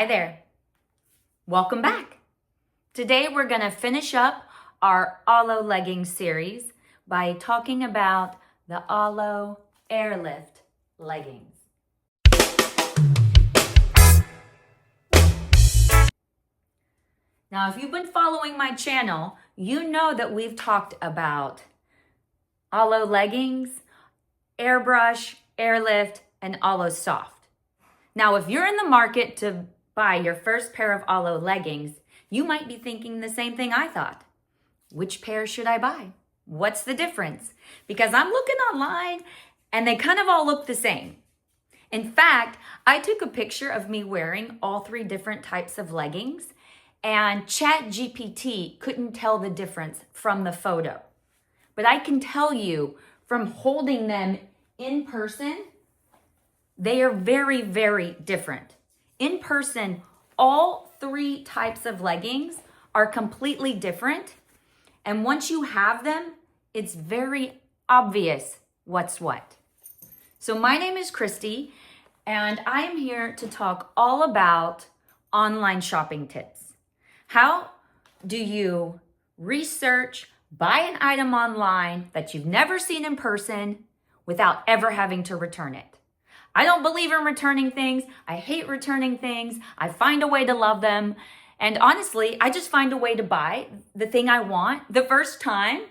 Hi there. Welcome back. Today we're going to finish up our Alo Legging series by talking about the Alo Airlift Leggings. Now, if you've been following my channel, you know that we've talked about Alo Leggings, Airbrush, Airlift, and Alo Soft. Now, if you're in the market to buy your first pair of Alo leggings, you might be thinking the same thing I thought. Which pair should I buy? What's the difference? Because I'm looking online and they kind of all look the same. In fact, I took a picture of me wearing all three different types of leggings, and ChatGPT couldn't tell the difference from the photo. But I can tell you from holding them in person, they are very, very different. In person, all three types of leggings are completely different. And once you have them, it's very obvious what's what. So my name is Christy, and I am here to talk all about online shopping tips. How do you research, buy an item online that you've never seen in person without ever having to return it? I don't believe in returning things. I hate returning things. I find a way to love them. And honestly, I just find a way to buy the thing I want the first time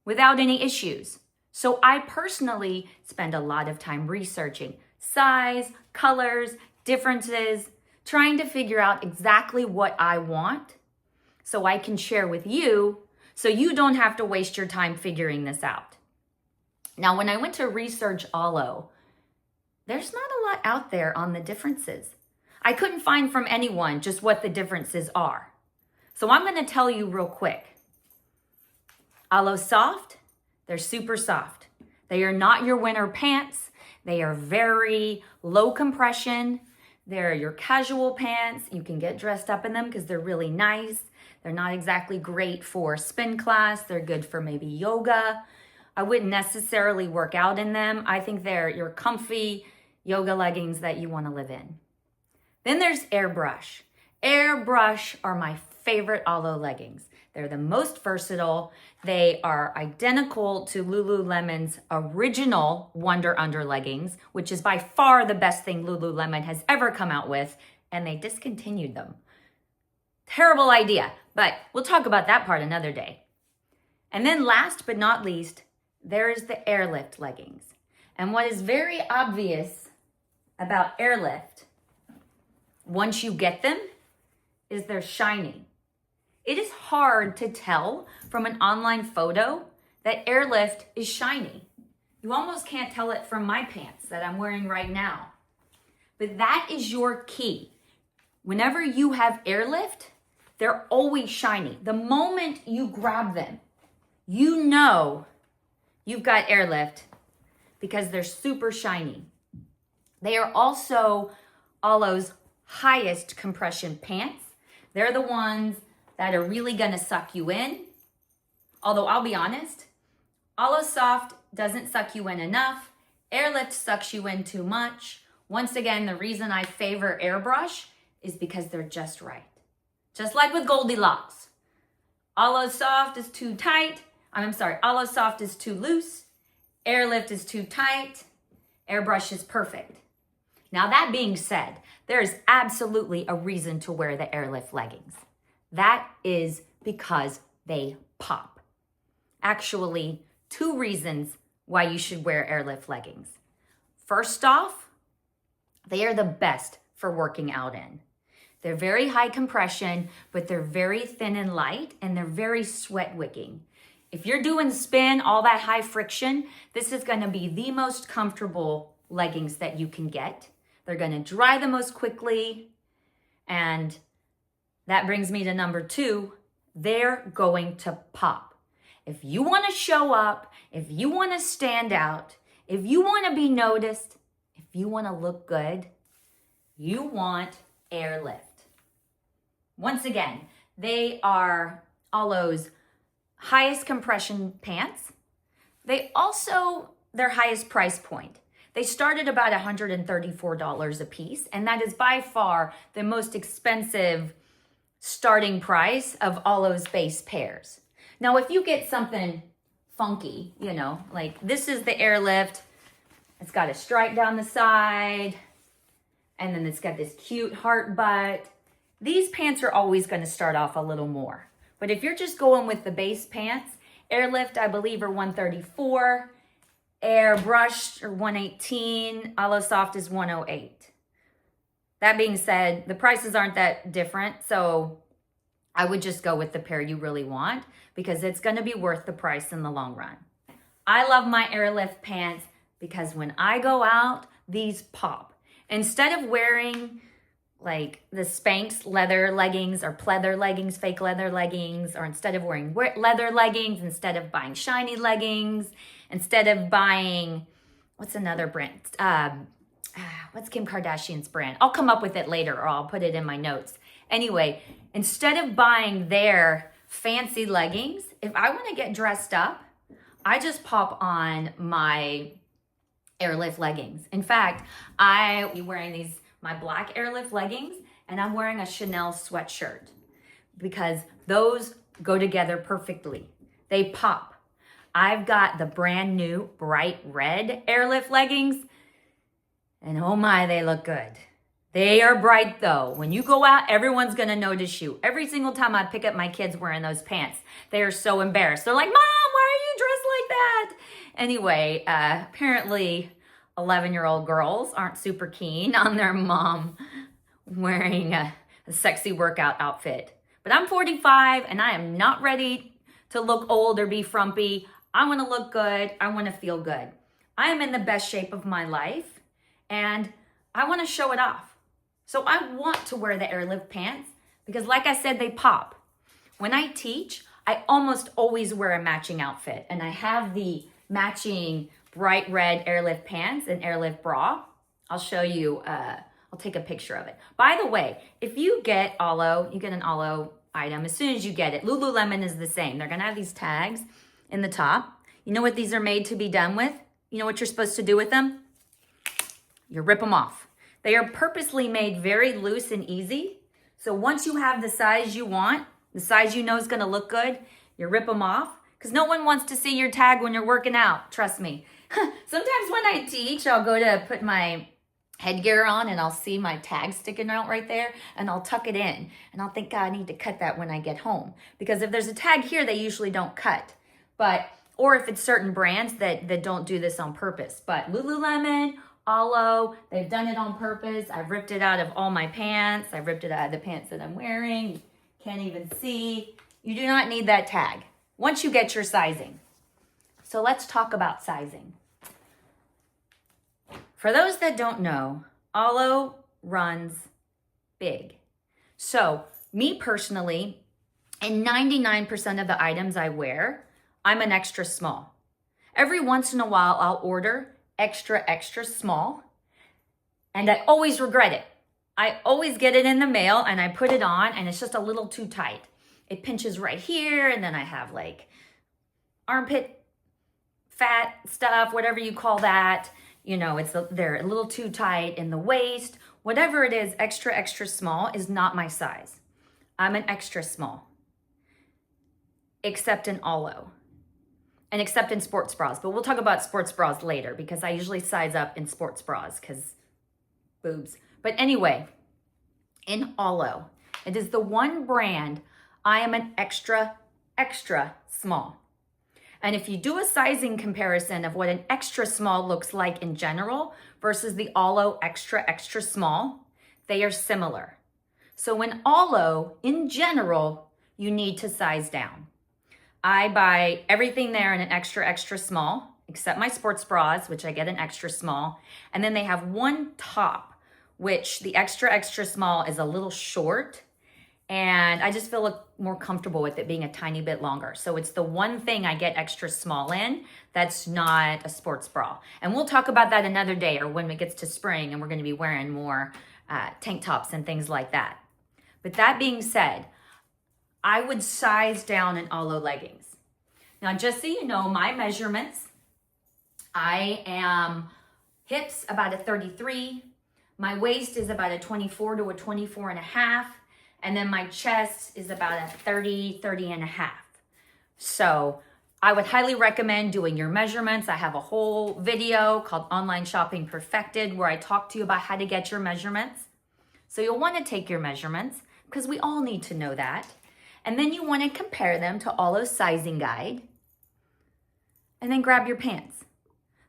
without any issues. So I personally spend a lot of time researching size, colors, differences, trying to figure out exactly what I want so I can share with you so you don't have to waste your time figuring this out. Now, when I went to research Alo, there's not a lot out there on the differences. I couldn't find from anyone just what the differences are. So I'm going to tell you real quick. Alo Soft, they're super soft. They are not your winter pants. They are very low compression. They're your casual pants. You can get dressed up in them because they're really nice. They're not exactly great for spin class. They're good for maybe yoga. I wouldn't necessarily work out in them. I think they're your comfy yoga leggings that you want to live in. Then there's Airbrush. Airbrush are my favorite Alo leggings. They're the most versatile. They are identical to Lululemon's original Wonder Under leggings, which is by far the best thing Lululemon has ever come out with, and they discontinued them. Terrible idea, but we'll talk about that part another day. And then last but not least, there is the Airlift leggings. And what is very obvious about Airlift, once you get them, is they're shiny. It is hard to tell from an online photo that Airlift is shiny. You almost can't tell it from my pants that I'm wearing right now. But that is your key. Whenever you have Airlift, they're always shiny. The moment you grab them, you know you've got Airlift because they're super shiny. They are also Alo's highest compression pants. They're the ones that are really gonna suck you in. Although I'll be honest, Alo Soft doesn't suck you in enough. Airlift sucks you in too much. Once again, the reason I favor Airbrush is because they're just right. Just like with Goldilocks. Alo Soft is too tight. Alo Soft is too loose. Airlift is too tight. Airbrush is perfect. Now, that being said, there is absolutely a reason to wear the Airlift leggings. That is because they pop. Actually, two reasons why you should wear Airlift leggings. First off, they are the best for working out in. They're very high compression, but they're very thin and light, and they're very sweat wicking. If you're doing spin, all that high friction, this is going to be the most comfortable leggings that you can get. They're going to dry the most quickly. And that brings me to number 2. They're going to pop. If you want to show up, if you want to stand out, if you want to be noticed, if you want to look good, you want Airlift. Once again, they are Alo's highest compression pants. They also, their highest price point. They start at about $134 a piece, and that is by far the most expensive starting price of Alo's base pairs. Now, if you get something funky, you know, like this is the Airlift. It's got a stripe down the side, and then it's got this cute heart butt. These pants are always going to start off a little more. But if you're just going with the base pants, Airlift, I believe, are $134. Airbrush are $118. Alo Soft is $108. That being said, the prices aren't that different, so I would just go with the pair you really want because it's going to be worth the price in the long run. I love my Airlift pants because when I go out, these pop. Instead of wearing like the Spanx leather leggings or pleather leggings, fake leather leggings, or instead of wearing leather leggings, instead of buying shiny leggings, instead of buying, what's another brand? What's Kim Kardashian's brand? I'll come up with it later or I'll put it in my notes. Anyway, instead of buying their fancy leggings, if I want to get dressed up, I just pop on my Airlift leggings. In fact, I'm wearing my black Airlift leggings, and I'm wearing a Chanel sweatshirt because those go together perfectly. They pop. I've got the brand new bright red Airlift leggings, and oh my, they look good. They are bright though. When you go out, everyone's gonna notice you. Every single time I pick up my kids wearing those pants, they are so embarrassed. They're like, Mom, why are you dressed like that? Anyway, apparently 11-year-old girls aren't super keen on their mom wearing a sexy workout outfit. But I'm 45 and I am not ready to look old or be frumpy. I wanna look good, I wanna feel good. I am in the best shape of my life and I wanna show it off. So I want to wear the Airlift pants because like I said, they pop. When I teach, I almost always wear a matching outfit, and I have the matching bright red Airlift pants and Airlift bra. I'll show you, I'll take a picture of it. By the way, if you get Alo, you get an Alo item, as soon as you get it, Lululemon is the same. They're gonna have these tags in the top. You know what these are made to be done with? You know what you're supposed to do with them? You rip them off. They are purposely made very loose and easy. So once you have the size you want, the size you know is gonna look good, you rip them off, because no one wants to see your tag when you're working out, trust me. Sometimes when I teach, I'll go to put my headgear on and I'll see my tag sticking out right there and I'll tuck it in and I'll think, God, I need to cut that when I get home. Because if there's a tag here, they usually don't cut. Or if it's certain brands that don't do this on purpose. But Lululemon, Alo, they've done it on purpose. I've ripped it out of all my pants. I've ripped it out of the pants that I'm wearing. You can't even see. You do not need that tag once you get your sizing. So let's talk about sizing. For those that don't know, Alo runs big. So me personally, in 99% of the items I wear, I'm an extra small. Every once in a while, I'll order extra, extra small, and I always regret it. I always get it in the mail and I put it on and it's just a little too tight. It pinches right here, and then I have like armpit fat stuff, whatever you call that. You know, they're a little too tight in the waist. Whatever it is, extra, extra small is not my size. I'm an extra small, except in Alo and except in sports bras. But we'll talk about sports bras later because I usually size up in sports bras because boobs. But anyway, in Alo, it is the one brand I am an extra, extra small. And if you do a sizing comparison of what an extra small looks like in general versus the Alo extra, extra small, they are similar. So in Alo, in general, you need to size down. I buy everything there in an extra, extra small, except my sports bras, which I get an extra small. And then they have one top, which the extra, extra small is a little short. And I just feel more comfortable with it being a tiny bit longer. So it's the one thing I get extra small in that's not a sports bra. And we'll talk about that another day or when it gets to spring and we're going to be wearing more tank tops and things like that. But that being said, I would size down in Alo leggings. Now, just so you know, my measurements, I am hips about a 33. My waist is about a 24 to a 24 and a half. And then my chest is about a 30, 30 and a half. So I would highly recommend doing your measurements. I have a whole video called Online Shopping Perfected where I talk to you about how to get your measurements. So you'll want to take your measurements because we all need to know that. And then you want to compare them to Alo's sizing guide. And then grab your pants.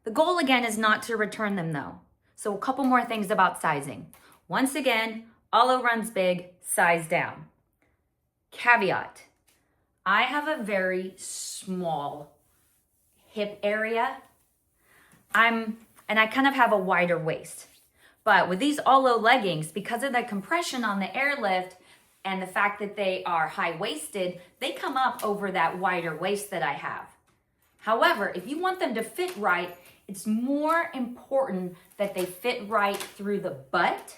The goal again is not to return them though. So a couple more things about sizing. Once again, Alo runs big, size down. Caveat, I have a very small hip area. And I kind of have a wider waist. But with these Alo leggings, because of the compression on the airlift and the fact that they are high-waisted, they come up over that wider waist that I have. However, if you want them to fit right, it's more important that they fit right through the butt.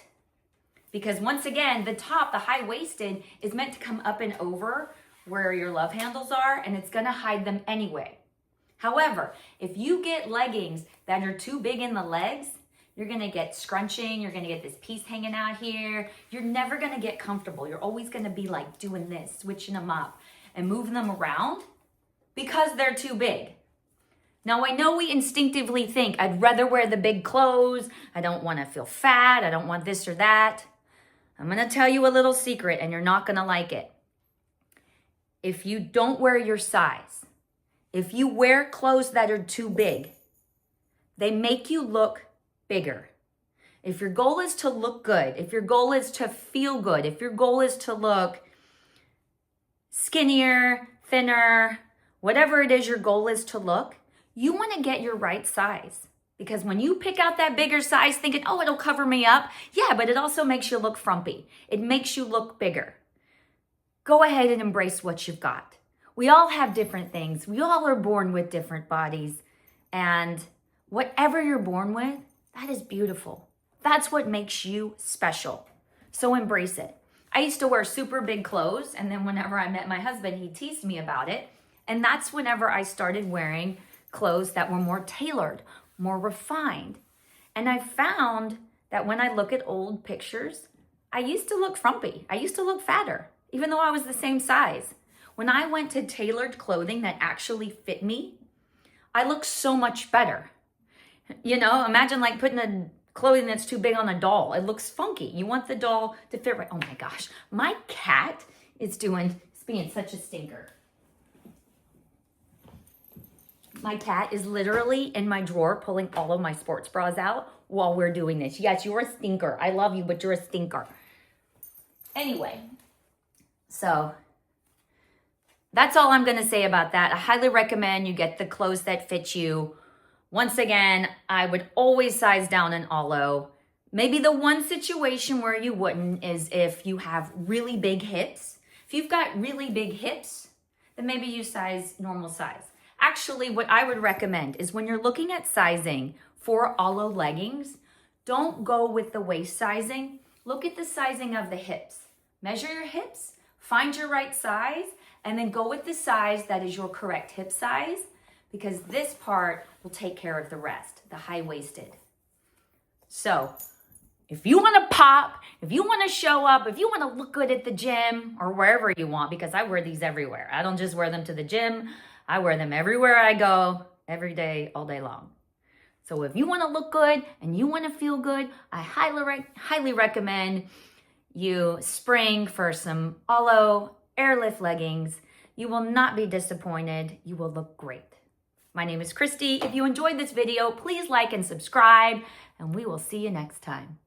Because once again, the top, the high-waisted, is meant to come up and over where your love handles are, and it's gonna hide them anyway. However, if you get leggings that are too big in the legs, you're gonna get scrunching, you're gonna get this piece hanging out here. You're never gonna get comfortable. You're always gonna be like doing this, switching them up and moving them around because they're too big. Now, I know we instinctively think, I'd rather wear the big clothes. I don't wanna feel fat. I don't want this or that. I'm gonna tell you a little secret and you're not gonna like it. If you don't wear your size, if you wear clothes that are too big, they make you look bigger. If your goal is to look good, if your goal is to feel good, if your goal is to look skinnier, thinner, whatever it is your goal is to look, you want to get your right size. Because when you pick out that bigger size thinking, oh, it'll cover me up, yeah, but it also makes you look frumpy. It makes you look bigger. Go ahead and embrace what you've got. We all have different things. We all are born with different bodies. And whatever you're born with, that is beautiful. That's what makes you special. So embrace it. I used to wear super big clothes, and then whenever I met my husband, he teased me about it. And that's whenever I started wearing clothes that were more tailored, more refined. And I found that when I look at old pictures, I used to look frumpy. I used to look fatter, even though I was the same size. When I went to tailored clothing that actually fit me, I looked so much better. You know, imagine like putting a clothing that's too big on a doll. It looks funky. You want the doll to fit right. Oh my gosh, my cat is being such a stinker. My cat is literally in my drawer pulling all of my sports bras out while we're doing this. Yes, you're a stinker. I love you, but you're a stinker. Anyway, so that's all I'm going to say about that. I highly recommend you get the clothes that fit you. Once again, I would always size down in Alo. Maybe the one situation where you wouldn't is if you have really big hips. If you've got really big hips, then maybe you size normal size. Actually, what I would recommend is when you're looking at sizing for Alo leggings, don't go with the waist sizing. Look at the sizing of the hips. Measure your hips, find your right size, and then go with the size that is your correct hip size, because this part will take care of the rest, the high-waisted. So if you want to pop, if you want to show up, if you want to look good at the gym or wherever you want, because I wear these everywhere. I don't just wear them to the gym. I wear them everywhere I go, every day, all day long. So if you want to look good and you want to feel good, I highly recommend you spring for some Alo Airlift Leggings. You will not be disappointed. You will look great. My name is Christy. If you enjoyed this video, please like and subscribe, and we will see you next time.